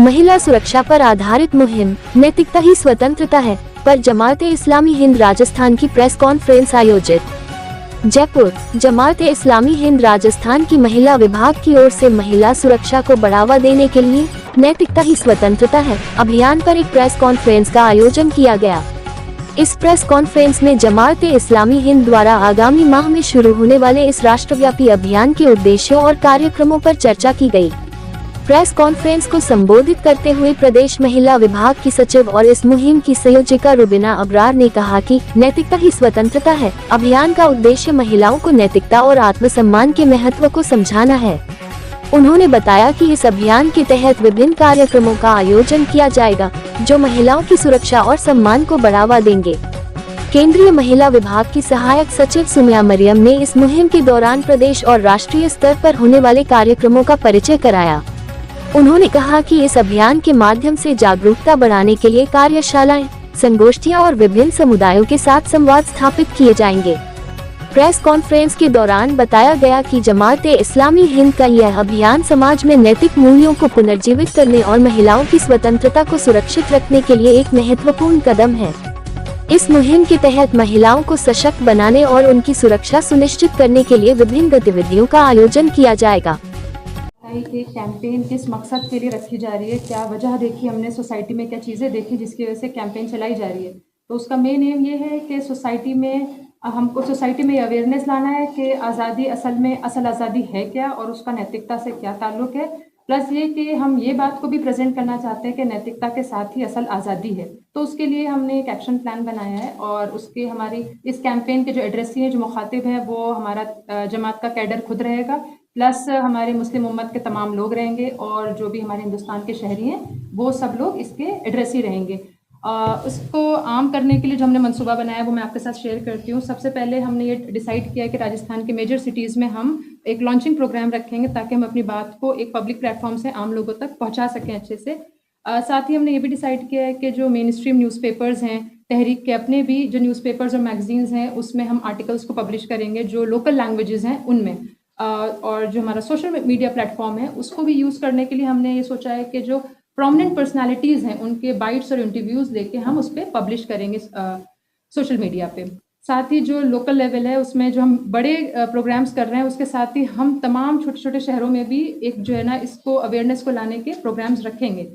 महिला सुरक्षा पर आधारित मुहिम, नैतिकता ही स्वतंत्रता है, पर जमात-ए इस्लामी हिंद राजस्थान की प्रेस कॉन्फ्रेंस आयोजित। जयपुर। जमात-ए इस्लामी हिंद राजस्थान की महिला विभाग की ओर से महिला सुरक्षा को बढ़ावा देने के लिए नैतिकता ही स्वतंत्रता है अभियान पर एक प्रेस कॉन्फ्रेंस का आयोजन किया गया। इस प्रेस कॉन्फ्रेंस में जमात-ए इस्लामी हिंद द्वारा आगामी माह में शुरू होने वाले इस राष्ट्रव्यापी अभियान के उद्देश्यों और कार्यक्रमों पर चर्चा की गई। प्रेस कॉन्फ्रेंस को संबोधित करते हुए प्रदेश महिला विभाग की सचिव और इस मुहिम की संयोजिका रुबीना अब्रार ने कहा कि नैतिकता ही स्वतंत्रता है अभियान का उद्देश्य महिलाओं को नैतिकता और आत्मसम्मान के महत्व को समझाना है। उन्होंने बताया कि इस अभियान के तहत विभिन्न कार्यक्रमों का आयोजन किया जाएगा जो महिलाओं की सुरक्षा और सम्मान को बढ़ावा देंगे। केंद्रीय महिला विभाग की सहायक सचिव सुमिया मरियम ने इस मुहिम के दौरान प्रदेश और राष्ट्रीय स्तर पर होने वाले कार्यक्रमों का परिचय कराया। उन्होंने कहा कि इस अभियान के माध्यम से जागरूकता बढ़ाने के लिए कार्यशालाएं, संगोष्ठियां और विभिन्न समुदायों के साथ संवाद स्थापित किए जाएंगे। प्रेस कॉन्फ्रेंस के दौरान बताया गया कि जमात-ए इस्लामी हिंद का यह अभियान समाज में नैतिक मूल्यों को पुनर्जीवित करने और महिलाओं की स्वतंत्रता को सुरक्षित रखने के लिए एक महत्वपूर्ण कदम है। इस मुहिम के तहत महिलाओं को सशक्त बनाने और उनकी सुरक्षा सुनिश्चित करने के लिए विभिन्न गतिविधियों का आयोजन किया जाएगा। कि कैंपेन किस मकसद के लिए रखी जा रही है, क्या वजह देखी हमने सोसाइटी में, क्या चीज़ें देखी जिसकी वजह से कैंपेन चलाई जा रही है। तो उसका मेन एम ये है कि हमको सोसाइटी में अवेयरनेस लाना है कि आज़ादी असल आज़ादी है क्या और उसका नैतिकता से क्या ताल्लुक़ है। प्लस ये कि हम ये बात को भी प्रेजेंट करना चाहते हैं कि नैतिकता के साथ ही असल आज़ादी है। तो उसके लिए हमने एक एक्शन प्लान बनाया है और उसके हमारी इस कैंपेन के जो एड्रेसी हैं, जो मुखातिब हैं, वो हमारा जमात का कैडर खुद रहेगा, प्लस हमारे मुस्लिम उम्मत के तमाम लोग रहेंगे और जो भी हमारे हिंदुस्तान के शहरी हैं वो सब लोग इसके एड्रेसी रहेंगे। उसको आम करने के लिए जो हमने मंसूबा बनाया है वो मैं आपके साथ शेयर करती हूँ। सबसे पहले हमने ये डिसाइड किया कि राजस्थान के मेजर सिटीज़ में हम एक लॉन्चिंग प्रोग्राम रखेंगे ताकि हम अपनी बात को एक पब्लिक प्लेटफॉर्म से आम लोगों तक पहुँचा सकें अच्छे से। साथ ही हमने ये भी डिसाइड किया है कि जो मेन स्ट्रीम न्यूज़पेपर्स हैं, तहरीक के अपने भी जो न्यूज़पेपर्स और मैगजीन्स हैं, उसमें हम आर्टिकल्स को पब्लिश करेंगे जो लोकल लैंग्वेजेस हैं उनमें। और जो हमारा सोशल मीडिया प्लेटफॉर्म है उसको भी यूज़ करने के लिए हमने ये सोचा है कि जो प्रोमिनेंट पर्सनालिटीज़ हैं उनके बाइट्स और इंटरव्यूज़ लेके हम उस पर पब्लिश करेंगे सोशल मीडिया पे। साथ ही जो लोकल लेवल है उसमें जो हम बड़े प्रोग्राम्स कर रहे हैं उसके साथ ही हम तमाम छोटे छोटे शहरों में भी एक जो है ना इसको अवेयरनेस को लाने के प्रोग्राम्स रखेंगे।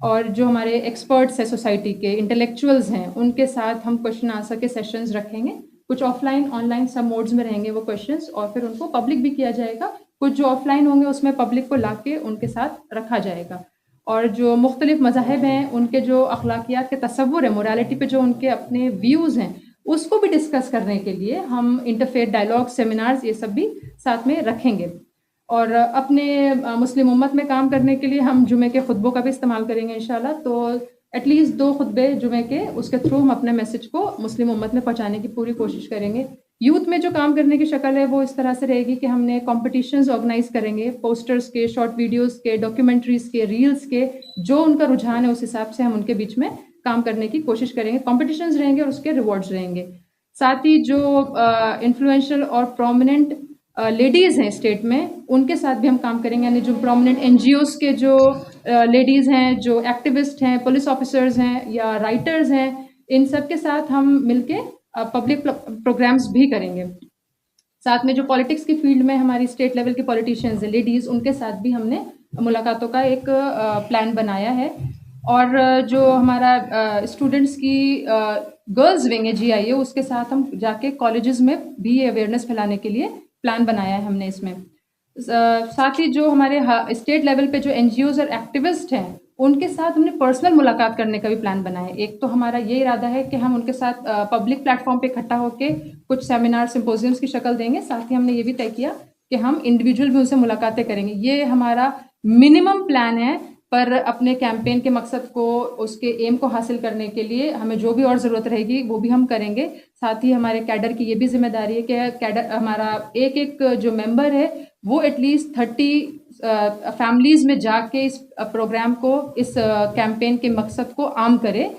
और जो हमारे एक्सपर्ट्स हैं सोसाइटी के, इंटेलेक्चुअल्स हैं, उनके साथ हम क्वेश्चन आंसर के सेशंस रखेंगे। कुछ ऑफलाइन ऑनलाइन सब मोड्स में रहेंगे वो क्वेश्चंस और फिर उनको पब्लिक भी किया जाएगा। कुछ जो ऑफलाइन होंगे उसमें पब्लिक को लाके उनके साथ रखा जाएगा। और जो मुख्तलिफ मज़ाहिब हैं उनके जो अखलाकियात के तसव्वुर है, मोरालिटी पे जो उनके अपने व्यूज़ हैं उसको भी डिस्कस करने के लिए हम इंटरफेथ डायलॉग, सेमिनार्स ये सब भी साथ में रखेंगे। और अपने मुस्लिम उम्मत में काम करने के लिए हम जुमे के खुतबों का भी इस्तेमाल करेंगे इंशाल्लाह। तो एटलीस्ट 2 खुतबे जुमे के, उसके थ्रू हम अपने मैसेज को मुस्लिम उम्मत में पहुंचाने की पूरी कोशिश करेंगे। यूथ में जो काम करने की शक्ल है वो इस तरह से रहेगी कि हमने कॉम्पिटिशन्स ऑर्गेनाइज करेंगे, पोस्टर्स के, शॉर्ट वीडियोस के, डॉक्यूमेंट्रीज के, रील्स के, जो उनका रुझान है उस हिसाब से हम उनके बीच में काम करने की कोशिश करेंगे। कॉम्पिटिशन्स रहेंगे और उसके रिवॉर्ड्स रहेंगे। साथ ही जो इन्फ्लुएंशियल और प्रोमिनेंट लेडीज़ हैं स्टेट में, उनके साथ भी हम काम करेंगे। यानी जो प्रोमिनेंट एनजीओज़ के जो लेडीज़ हैं, जो एक्टिविस्ट हैं, पुलिस ऑफिसर्स हैं या राइटर्स हैं, इन सब के साथ हम मिलके पब्लिक प्रोग्राम्स भी करेंगे। साथ में जो पॉलिटिक्स की फील्ड में हमारी स्टेट लेवल की पॉलिटिशियंस हैं, लेडीज़, उनके साथ भी हमने मुलाकातों का एक प्लान बनाया है। और जो हमारा स्टूडेंट्स की गर्ल्स विंग है GIA, उसके साथ हम जाके कॉलेजेस में भी अवेयरनेस फैलाने के लिए प्लान बनाया है हमने इसमें। साथ ही जो हमारे स्टेट लेवल पे जो NGOs और एक्टिविस्ट हैं उनके साथ हमने पर्सनल मुलाकात करने का भी प्लान बनाया है। एक तो हमारा ये इरादा है कि हम उनके साथ पब्लिक प्लेटफॉर्म पे इकट्ठा होकर कुछ सेमिनार, सिम्पोजियम्स की शक्ल देंगे। साथ ही हमने ये भी तय किया कि हम इंडिविजुअल भी उनसे मुलाकातें करेंगे। ये हमारा मिनिमम प्लान है, पर अपने कैंपेन के मकसद को, उसके एम को हासिल करने के लिए हमें जो भी और ज़रूरत रहेगी वो भी हम करेंगे। साथ ही हमारे कैडर की ये भी जिम्मेदारी है कि कैडर हमारा एक जो मेंबर है वो एटलीस्ट 30 फैमिलीज़ में जाके इस प्रोग्राम को, इस कैंपेन के मकसद को आम करे।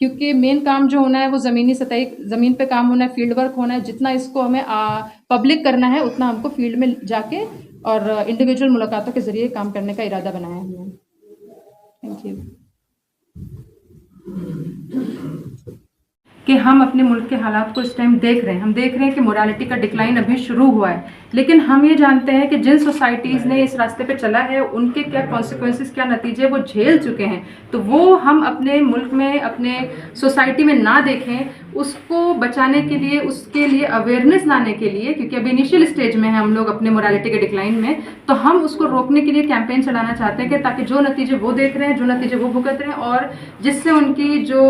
क्योंकि मेन काम जो होना है वो ज़मीनी सतही, ज़मीन पे काम होना है, फील्ड वर्क होना है। जितना इसको हमें पब्लिक करना है उतना हमको फील्ड में जाके और इंडिविजुअल मुलाकातों के ज़रिए काम करने का इरादा बनाया है हमने। Thank you. कि हम अपने मुल्क के हालात को इस टाइम देख रहे हैं, हम देख रहे हैं कि मोरालिटी का डिक्लाइन अभी शुरू हुआ है, लेकिन हम ये जानते हैं कि जिन सोसाइटीज़ ने इस रास्ते पे चला है उनके क्या कॉन्सिक्वेंसेस, क्या नतीजे वो झेल चुके हैं, तो वो हम अपने मुल्क में, अपने सोसाइटी में ना देखें, उसको बचाने के लिए, उसके लिए अवेयरनेस लाने के लिए, क्योंकि अभी इनिशियल स्टेज में हैं हम लोग अपने मोरालिटी के डिक्लाइन में, तो हम उसको रोकने के लिए कैंपेन चलाना चाहते हैं कि ताकि जो नतीजे वो देख रहे हैं, जो नतीजे वो भुगत रहे हैं, और जिससे उनकी जो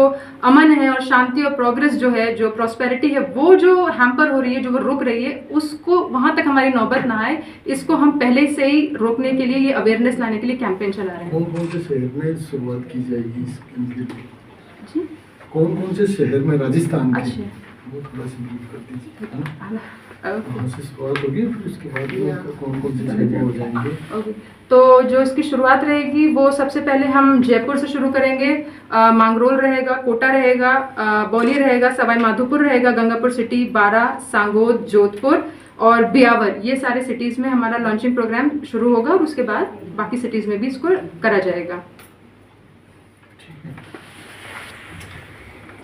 अमन है और शांति और प्रोग्रेस जो है, जो प्रॉस्पेरिटी है, वो जो हैम्पर हो रही है, जो वो रुक रही है, उसको वहाँ तक हमारी नौबत ना आए, इसको हम पहले से ही रोकने के लिए, ये अवेयरनेस लाने के लिए कैंपेन चला रहे हैं। कौन कौन से शहर में शुरुआत की जाएगी इस कैंप की? कौन कौन से शहर में राजस्थान के? वो थोड़ा सा ब्रीफ कर दीजिए, है ना? वहाँ से शुरुआत होगी, फिर उसके बाद कौन कौन से शहर हो जाएंगे? तो जो इसकी शुरुआत रहेगी वो सबसे पहले हम जयपुर से शुरू करेंगे। मांगरोल रहेगा, कोटा रहेगा, बौली रहेगा, सवाई माधोपुर रहेगा, गंगापुर सिटी, बारा, सांगोद, जोधपुर और ब्यावर, ये सारे सिटीज़ में हमारा लॉन्चिंग प्रोग्राम शुरू होगा और उसके बाद बाकी सिटीज़ में भी इसको करा जाएगा।